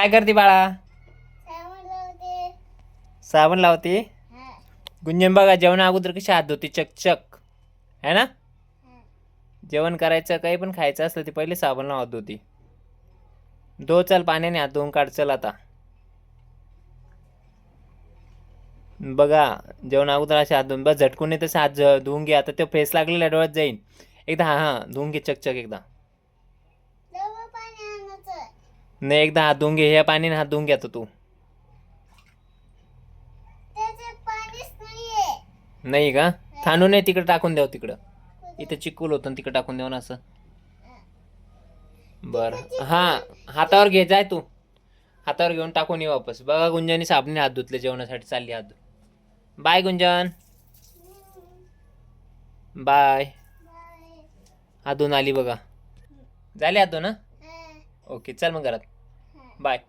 काय करते बाळा? साबण लावते. गुंजन बघा जेवणा अगोदर कशी हात धुते चकचक है ना. जेवण करायचं काही पण खायचं असलं ते पहिले साबण हात धुते. धो चल पाण्याने हात धुवून काढ चल आता. बघा जेवण अगोदर असे हात धुवून बस झटकून तसं हात धुवून घे. आता तो फेस लागलेला डोळ्यात जाईन एकदा. हा धुवून घे चकचक एकदा. नाही एकदा हात धुवून घे. ह्या पाण्याने हात धुवून घे आता तू. नाही का थांबू नये तिकडे टाकून द्याव तिकडं. इथं चिकूल होतं तिकडे टाकून देऊ ना असं. बरं हा हातावर घे जाय तू. हातावर घेऊन टाकून ये वापस. बघा गुंजनने साबणीने हात धुतले जेवणासाठी चालली हात. बाय गुंजन. बाय. हात धुवून आली बघा. झाली हात धुवून ना. ओके चल मग घरात. बाय.